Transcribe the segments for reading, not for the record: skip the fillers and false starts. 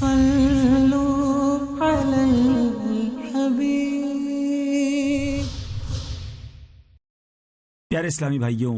صلوا على الحبيب۔ پیارے اسلامی بھائیوں،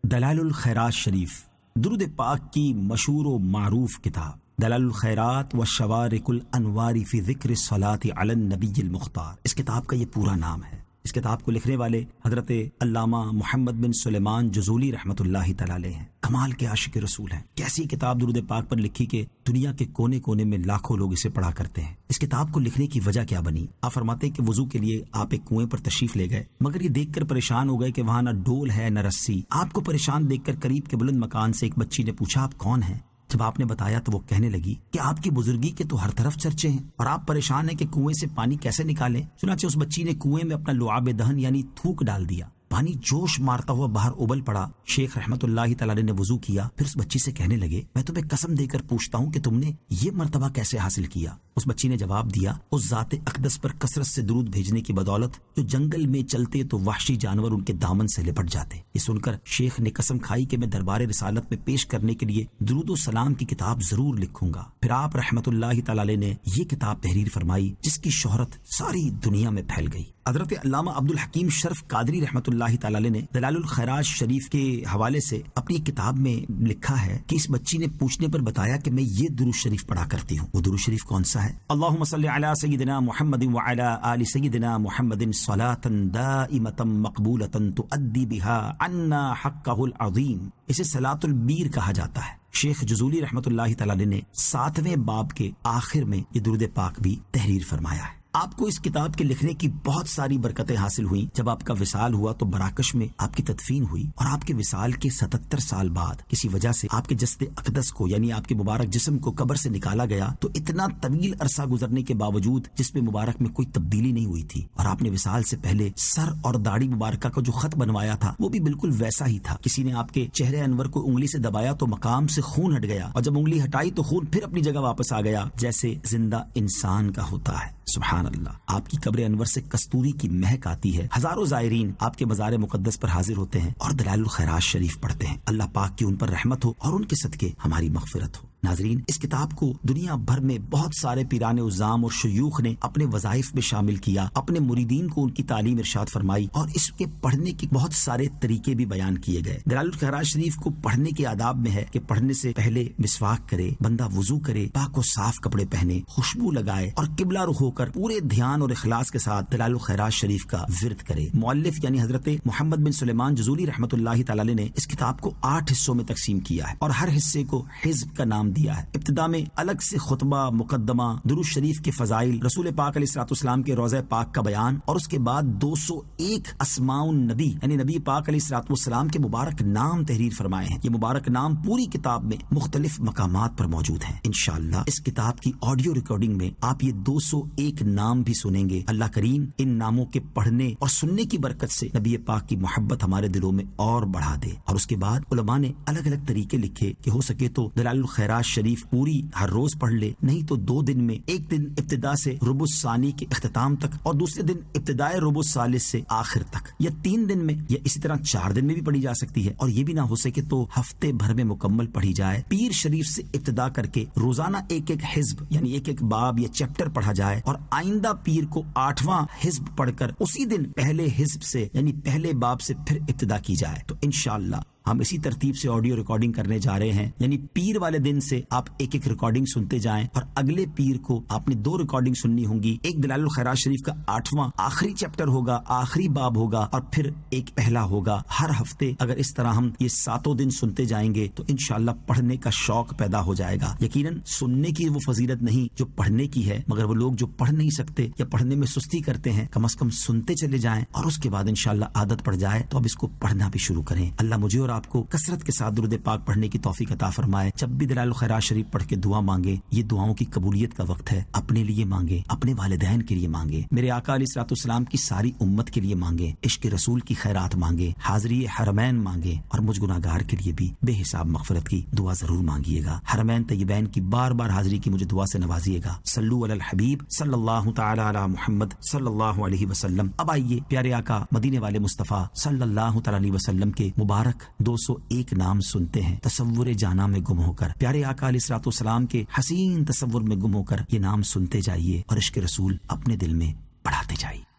دلائل الخیرات شریف درود پاک کی مشہور و معروف کتاب دلائل الخیرات و شوارق الانوار فی ذکر الصلاۃ علی النبی المختار، اس کتاب کا یہ پورا نام ہے۔ اس کتاب کو لکھنے والے حضرت علامہ محمد بن سلیمان جزولی رحمۃ اللہ تعالی علیہ ہیں۔ کمال کے عاشق رسول ہیں۔ کیسی کتاب درود پاک پر لکھی کہ دنیا کے کونے کونے میں لاکھوں لوگ اسے پڑھا کرتے ہیں۔ اس کتاب کو لکھنے کی وجہ کیا بنی؟ آپ فرماتے ہیں کہ وضو کے لیے آپ ایک کنویں پر تشریف لے گئے، مگر یہ دیکھ کر پریشان ہو گئے کہ وہاں نہ ڈول ہے نہ رسی۔ آپ کو پریشان دیکھ کر قریب کے بلند مکان سے ایک بچی نے پوچھا آپ کون ہیں؟ جب آپ نے بتایا تو وہ کہنے لگی کہ آپ کی بزرگی کے تو ہر طرف چرچے ہیں اور آپ پریشان ہیں کہ کنویں سے پانی کیسے نکالیں۔ چنانچہ اس بچی نے کنویں میں اپنا لعاب دہن یعنی تھوک ڈال دیا، پانی جوش مارتا ہوا باہر ابل پڑا۔ شیخ رحمت اللہ تعالی نے وضو کیا، پھر اس بچی سے کہنے لگے میں تمہیں قسم دے کر پوچھتا ہوں کہ تم نے یہ مرتبہ کیسے حاصل کیا؟ اس بچی نے جواب دیا اس ذات اقدس پر کثرت سے درود بھیجنے کی بدولت جو جنگل میں چلتے تو وحشی جانور ان کے دامن سے لپٹ جاتے۔ یہ سن کر شیخ نے قسم کھائی کہ میں دربار رسالت میں پیش کرنے کے لیے درود و سلام کی کتاب ضرور لکھوں گا۔ پھر آپ رحمت اللہ تعالی نے یہ کتاب تحریر فرمائی جس کی شہرت ساری دنیا میں پھیل گئی۔ حضرت علامہ عبد الحکیم شرف قادری رحمت اللہ تعالی نے دلائل الخیرات شریف کے حوالے سے اپنی کتاب میں لکھا ہے کہ اس بچی نے پوچھنے پر بتایا کہ میں یہ درود شریف پڑھا کرتی ہوں۔ وہ درود شریف کون سا ہے؟ اللہم صلی علی سیدنا محمد وعلی آل سیدنا محمد صلاۃ دائمۃ مقبولۃ تؤدی بها عنا حقہ العظیم۔ اسے صلاۃ البیر کہا جاتا ہے۔ شیخ جزولی رحمت اللہ تعالی نے 7ویں باب کے آخر میں یہ درود پاک بھی تحریر فرمایا ہے۔ آپ کو اس کتاب کے لکھنے کی بہت ساری برکتیں حاصل ہوئیں۔ جب آپ کا وصال ہوا تو مراکش میں آپ کی تدفین ہوئی اور آپ کے وصال کے 77 سال بعد کسی وجہ سے آپ کے جسد اقدس کو یعنی آپ کے مبارک جسم کو قبر سے نکالا گیا تو اتنا طویل عرصہ گزرنے کے باوجود جسم مبارک میں کوئی تبدیلی نہیں ہوئی تھی، اور آپ نے وصال سے پہلے سر اور داڑھی مبارکہ کا جو خط بنوایا تھا وہ بھی بالکل ویسا ہی تھا۔ کسی نے آپ کے چہرے انور کو انگلی سے دبایا تو مقام سے خون ہٹ گیا، اور جب انگلی ہٹائی تو خون پھر اپنی جگہ واپس آ گیا جیسے زندہ انسان کا ہوتا ہے۔ سبحان اللہ۔ آپ کی قبر انور سے کستوری کی مہک آتی ہے۔ ہزاروں زائرین آپ کے مزار مقدس پر حاضر ہوتے ہیں اور دلائل الخیرات شریف پڑھتے ہیں۔ اللہ پاک کی ان پر رحمت ہو اور ان کے صدقے ہماری مغفرت ہو۔ ناظرین، اس کتاب کو دنیا بھر میں بہت سارے پیران عظام اور شیوخ نے اپنے وظائف میں شامل کیا، اپنے مریدین کو ان کی تعلیم ارشاد فرمائی، اور اس کے پڑھنے کے بہت سارے طریقے بھی بیان کیے گئے۔ دلائل الخیرات شریف کو پڑھنے کے آداب میں ہے کہ پڑھنے سے پہلے مسواک کرے، بندہ وضو کرے، پاک و صاف کپڑے پہنے، خوشبو لگائے اور قبلہ رخ ہو کر پورے دھیان اور اخلاص کے ساتھ دلائل الخیرات شریف کا ورد کرے۔ مؤلف یعنی حضرت محمد بن سلیمان جزولی رحمت اللہ تعالی نے اس کتاب کو 8 حصوں میں تقسیم کیا ہے اور ہر حصے کو حزب کا نام دیا ہے۔ ابتدا میں الگ سے خطبہ، مقدمہ، درود شریف کے فضائل، رسول پاک علیہ الصلوۃ والسلام کے روضہ پاک کا بیان، اور اس کے بعد 201 اسماء النبی یعنی نبی پاک علیہ الصلوۃ والسلام کے مبارک نام تحریر فرمائے ہیں۔ یہ مبارک نام پوری کتاب میں مختلف مقامات پر موجود ہیں۔ انشاءاللہ اس کتاب کی آڈیو ریکارڈنگ میں آپ یہ 201 نام بھی سنیں گے۔ اللہ کریم ان ناموں کے پڑھنے اور سننے کی برکت سے نبی پاک کی محبت ہمارے دلوں میں اور بڑھا دے۔ اور اس کے بعد علماء نے الگ الگ طریقے لکھے کہ ہو سکے تو دلائل الخیرات شریف پوری ہر روز پڑھ لے، نہیں تو 2 دن میں، ایک دن ابتدا سے ربع الثانی کے اختتام تک اور دوسرے دن ابتدائے ربع الثالث سے آخر تک، یا 3 دن میں، یا اسی طرح 4 دن میں بھی پڑھی جا سکتی ہے۔ اور یہ بھی نہ ہو سکے تو ہفتے بھر میں مکمل پڑھی جائے۔ پیر شریف سے ابتدا کر کے روزانہ ایک ایک حزب یعنی ایک ایک باب یا چیپٹر پڑھا جائے، اور آئندہ پیر کو 8واں حزب پڑھ کر اسی دن پہلے حزب سے یعنی پہلے باب سے پھر ابتدا کی جائے۔ تو انشاءاللہ ہم اسی ترتیب سے آڈیو ریکارڈنگ کرنے جا رہے ہیں، یعنی پیر والے دن سے آپ ایک ایک ریکارڈنگ سنتے جائیں، اور اگلے پیر کو آپ نے 2 ریکارڈنگ سننی ہوں گی۔ ایک دلائل الخیرات شریف کا 8واں آخری چیپٹر ہوگا، آخری باب ہوگا، اور پھر ایک پہلا ہوگا۔ ہر ہفتے اگر اس طرح ہم یہ 7 دن سنتے جائیں گے تو انشاءاللہ پڑھنے کا شوق پیدا ہو جائے گا۔ یقیناً سننے کی وہ فضیلت نہیں جو پڑھنے کی ہے، مگر وہ لوگ جو پڑھ نہیں سکتے یا پڑھنے میں سستی کرتے ہیں کم از کم سنتے چلے جائیں، اور اس کے بعد انشاءاللہ عادت پڑ جائے تو اب اس کو پڑھنا بھی شروع کریں۔ اللہ مجھے اور آپ کو کثرت کے ساتھ درود پاک پڑھنے کی توفیق عطا فرمائے۔ جب بھی دلائل الخیرات شریف پڑھ کے دعا مانگے، یہ دعاؤں کی قبولیت کا وقت ہے۔ اپنے لیے مانگے، اپنے والدین کے لیے مانگے، میرے آقا علیہ الصلوۃ والسلام کی ساری امت کے لیے مانگے، عشق رسول کی خیرات مانگے، حاضری حرمین مانگے، اور مجھ گناہگار کے لیے بھی بے حساب مغفرت کی دعا ضرور مانگیے گا۔ حرمین طیبین کی بار بار حاضری کی مجھے دعا سے نوازیے گا۔ صلو علی الحبیب صلی اللہ تعالی علی محمد صلی اللہ علیہ وسلم۔ اب آئیے پیارے آقا مدینے والے مصطفیٰ صلی اللہ تعالی علیہ وسلم کے مبارک 201 نام سنتے ہیں تصور جانا میں گم ہو کر، پیارے آقا علیہ الصلوۃ والسلام کے حسین تصور میں گم ہو کر یہ نام سنتے جائیے اور عشق رسول اپنے دل میں بڑھاتے جائیے۔